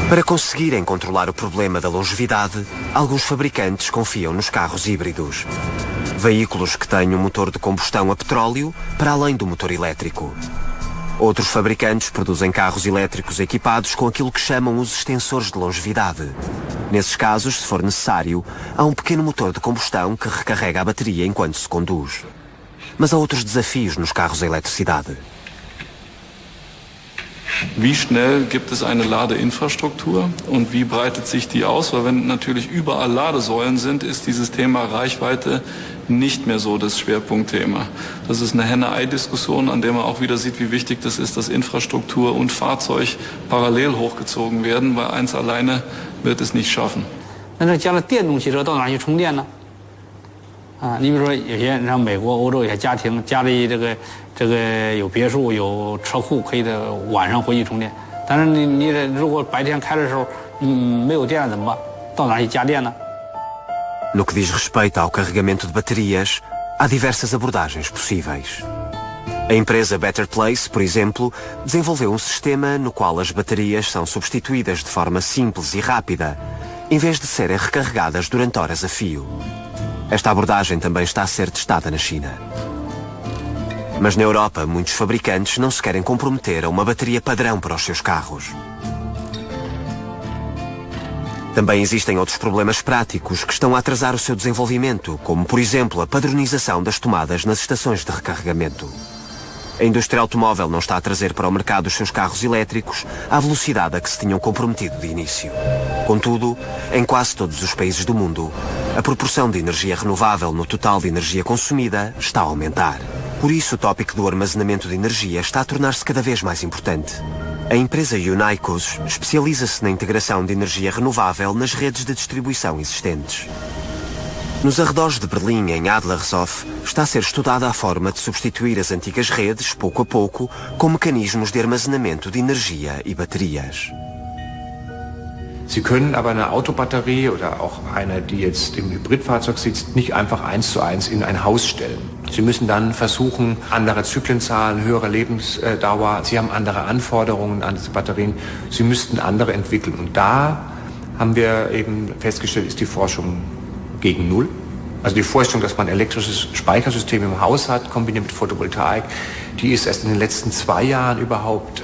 S3: Para conseguirem controlar o problema da longevidade, alguns fabricantes confiam nos carros híbridos. Veículos que têm um motor de combustão a petróleo para além do motor elétrico. Outros fabricantes produzem carros elétricos equipados com aquilo que chamam os extensores de longevidade. Nesses casos, se for necessário, há um pequeno motor de combustão que recarrega a bateria enquanto se conduz. Mas há outros desafios nos carros a eletricidade.
S8: Wie schnell gibt es eine Ladeinfrastruktur und wie breitet sich die aus? Weil wenn natürlich überall Ladesäulen sind, ist dieses Thema Reichweite nicht mehr so das Schwerpunktthema. Das ist eine Henne-Ei-Diskussion, an der man auch wieder sieht, wie wichtig das ist, dass Infrastruktur und Fahrzeug parallel hochgezogen werden, weil eins alleine wird es nicht schaffen.
S6: 那这将来电动汽车到哪去充电呢？你比如说有些像美国、欧洲有些家庭家里这个有别墅有车库，可以的晚上回去充电。但是你如果白天开的时候，没有电了怎么办？到哪去加电呢？
S3: No que diz respeito ao carregamento de baterias, há diversas abordagens possíveis. A empresa Better Place, por exemplo, desenvolveu um sistema no qual as baterias são substituídas de forma simples e rápida, em vez de serem recarregadas durante horas a fio. Esta abordagem também está a ser testada na China. Mas na Europa, muitos fabricantes não se querem comprometer a uma bateria padrão para os seus carros. Também existem outros problemas práticos que estão a atrasar o seu desenvolvimento, como, por exemplo, a padronização das tomadas nas estações de recarregamento. A indústria automóvel não está a trazer para o mercado os seus carros elétricos à velocidade a que se tinham comprometido de início. Contudo, em quase todos os países do mundo, a proporção de energia renovável no total de energia consumida está a aumentar. Por isso, o tópico do armazenamento de energia está a tornar-se cada vez mais importante. A empresa Unicus especializa-se na integração de energia renovável nas redes de distribuição existentes. Nos arredores de Berlim, em Adlershof, está a ser estudada a forma de substituir as antigas redes, pouco a pouco, com mecanismos de armazenamento de energia e baterias.
S7: Sie können aber eine Autobatterie oder auch eine, die jetzt im Hybridfahrzeug sitzt, nicht einfach 1:1 in ein Haus stellen. Sie müssen dann versuchen, andere Zyklenzahlen, höhere Lebensdauer, Sie haben andere Anforderungen an diese Batterien, Sie müssten andere entwickeln. Und da haben wir eben festgestellt, ist die Forschung gegen Null. Also die Vorstellung, dass man ein elektrisches Speichersystem im Haus hat, kombiniert mit Photovoltaik, die ist erst in den letzten 2 Jahren überhaupt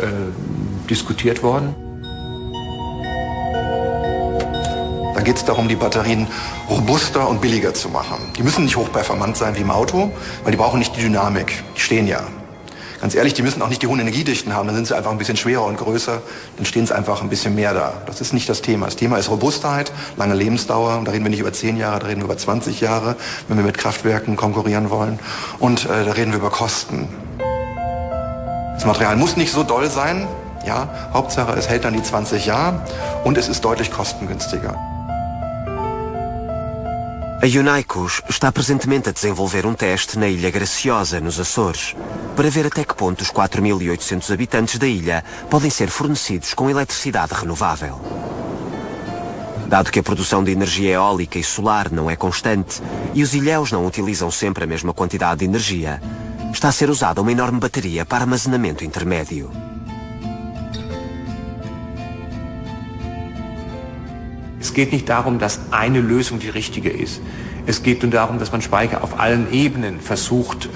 S7: diskutiert worden.
S5: Dann geht es darum, die Batterien robuster und billiger zu machen. Die müssen nicht hochperformant sein wie im Auto, weil die brauchen nicht die Dynamik. Die stehen ja. Ganz ehrlich, die müssen auch nicht die hohen Energiedichten haben. Dann sind sie einfach ein bisschen schwerer und größer. Dann stehen sie einfach ein bisschen mehr da. Das ist nicht das Thema. Das Thema ist Robustheit, lange Lebensdauer. Und da reden wir nicht über 10 Jahre, da reden wir über 20 Jahre, wenn wir mit Kraftwerken konkurrieren wollen. Und da reden wir über Kosten. Das Material muss nicht so doll sein. Ja, Hauptsache, es hält dann die 20 Jahre und es ist deutlich kostengünstiger.
S3: A Unicus está presentemente a desenvolver teste na Ilha Graciosa, nos Açores, para ver até que ponto os 4.800 habitantes da ilha podem ser fornecidos com eletricidade renovável. Dado que a produção de energia eólica e solar não é constante e os ilhéus não utilizam sempre a mesma quantidade de energia, está a ser usada uma enorme bateria para armazenamento intermédio.
S7: Es geht nicht darum, dass eine Lösung die richtige ist. Es geht nur darum, dass man Speicher auf allen Ebenen versucht,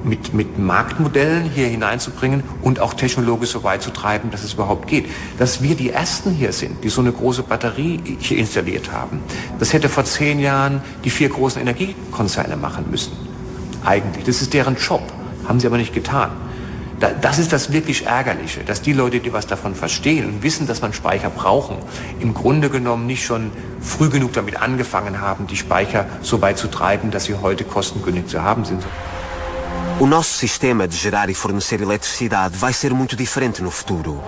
S7: mit Marktmodellen hier hineinzubringen und auch technologisch so weit zu treiben, dass es überhaupt geht. Dass wir die Ersten hier sind, die so eine große Batterie hier installiert haben, das hätte vor 10 Jahren die 4 großen Energiekonzerne machen müssen. Eigentlich. Das ist deren Job. Haben sie aber nicht getan. Das ist das wirklich Ärgerliche, dass die Leute, die was davon verstehen und wissen, dass man Speicher brauchen, im Grunde genommen nicht schon früh genug damit angefangen haben, die Speicher so weit zu treiben, dass sie heute kostengünstig zu haben sind.
S3: O nosso sistema de gerar e fornecer eletricidade vai ser muito diferente no futuro.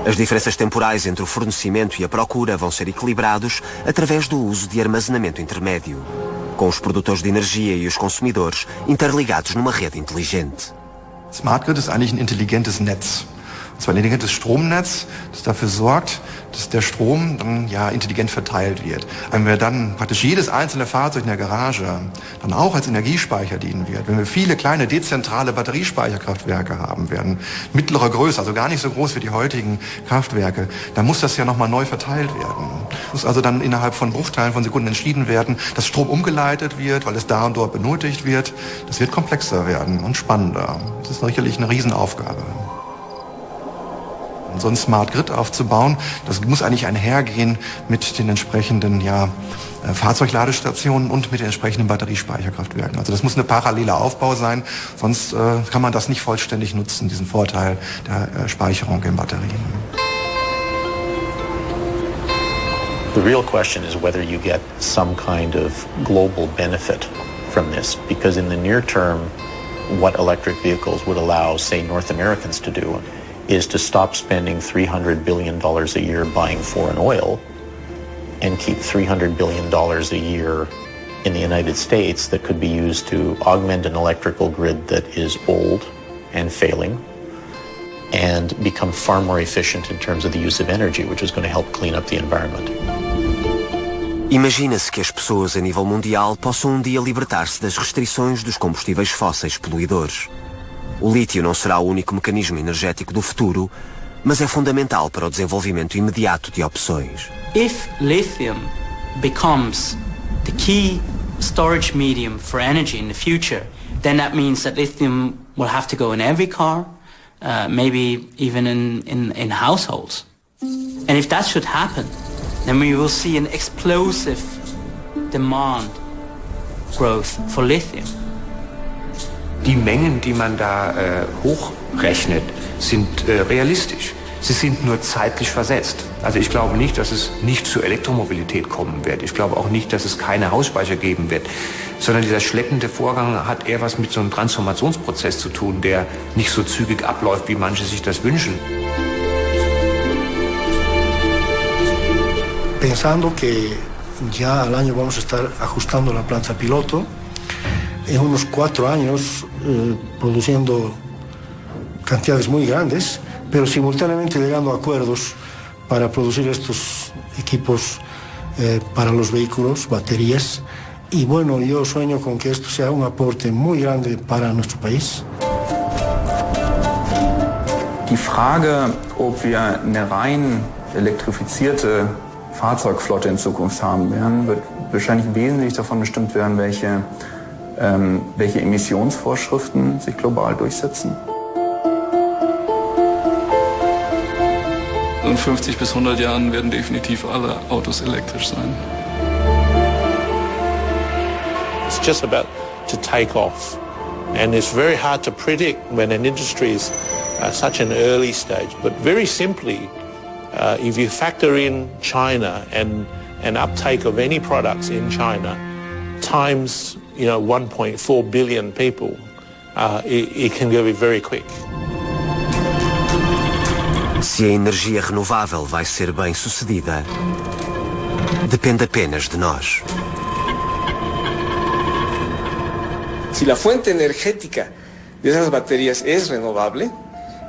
S3: As diferenças temporais entre o fornecimento e a procura vão ser equilibrados através do uso de armazenamento intermédio, com os produtores de energia e os consumidores interligados numa rede inteligente.
S5: Smart Grid ist eigentlich ein intelligentes Netz. Und zwar ein intelligentes Stromnetz, das dafür sorgt, dass der Strom dann ja intelligent verteilt wird. Wenn wir dann praktisch jedes einzelne Fahrzeug in der Garage dann auch als Energiespeicher dienen wird, wenn wir viele kleine dezentrale Batteriespeicherkraftwerke haben werden, mittlerer Größe, also gar nicht so groß wie die heutigen Kraftwerke, dann muss das ja nochmal neu verteilt werden. Muss also dann innerhalb von Bruchteilen von Sekunden entschieden werden, dass Strom umgeleitet wird, weil es da und dort benötigt wird. Das wird komplexer werden und spannender. Das ist sicherlich eine Riesenaufgabe. So ein Smart Grid aufzubauen, das muss eigentlich einhergehen mit den entsprechenden Fahrzeugladestationen und mit den entsprechenden Batteriespeicherkraftwerken. Also das muss ein paralleler Aufbau sein, sonst kann man das nicht vollständig nutzen, diesen Vorteil der Speicherung in Batterien.
S11: The real question is whether you get some kind of global benefit from this, because in the near term, what electric vehicles would allow, say, North Americans to do is to stop spending $300 billion a year buying foreign oil and keep $300 billion a year in the United States that could be used to augment an electrical grid that is old and failing and become far more efficient in terms of the use of energy, which is going to help clean up the environment.
S3: Imagina-se que as pessoas a nível mundial possam dia libertar-se das restrições dos combustíveis fósseis poluidores. O lítio não será o único mecanismo energético do futuro, mas é fundamental para o desenvolvimento imediato de opções.
S2: If lithium becomes the key storage medium for energy in the future, then that means that lithium will have to go in every car, maybe even in households. And if that should happen, then we will see an explosive demand growth for lithium.
S7: Die Mengen, die man da hochrechnet, sind realistisch. Sie sind nur zeitlich versetzt. Also ich glaube nicht, dass es nicht zur Elektromobilität kommen wird. Ich glaube auch nicht, dass es keine Hausspeicher geben wird. Sondern dieser schleppende Vorgang hat eher was mit so einem Transformationsprozess zu tun, der nicht so zügig abläuft, wie manche sich das wünschen.
S22: Pensando que ya al año vamos a estar ajustando la planta piloto, en unos 4 años produciendo cantidades muy grandes, pero simultáneamente llegando a acuerdos para producir estos equipos para los vehículos, baterías. Y bueno, yo sueño con que esto sea un aporte muy grande para nuestro país.
S13: Die Frage, ob wir eine rein elektrifizierte Fahrzeugflotte in Zukunft haben werden, wird wahrscheinlich wesentlich davon bestimmt werden, welche Emissionsvorschriften sich global durchsetzen.
S8: In 50 bis 100 Jahren werden definitiv alle Autos elektrisch sein.
S15: It's just about to take off. And it's very hard to predict when an industry is such an early stage. But very simply, if you factor in China and an uptake of any products in China times 1.4 billion people, it can go very quick.
S3: Se a energia renovável vai ser bem sucedida, depende apenas de nós.
S18: Si la fuente energética de esas baterías es renovable,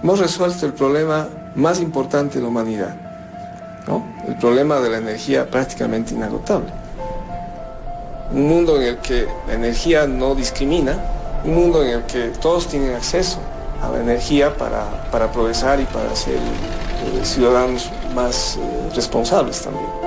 S18: hemos resuelto el problema más importante de la humanidad, ¿no? El problema de la energía prácticamente inagotable. Un mundo en el que la energía no discrimina, un mundo en el que todos tienen acceso a la energía para progresar y para ser ciudadanos más responsables también.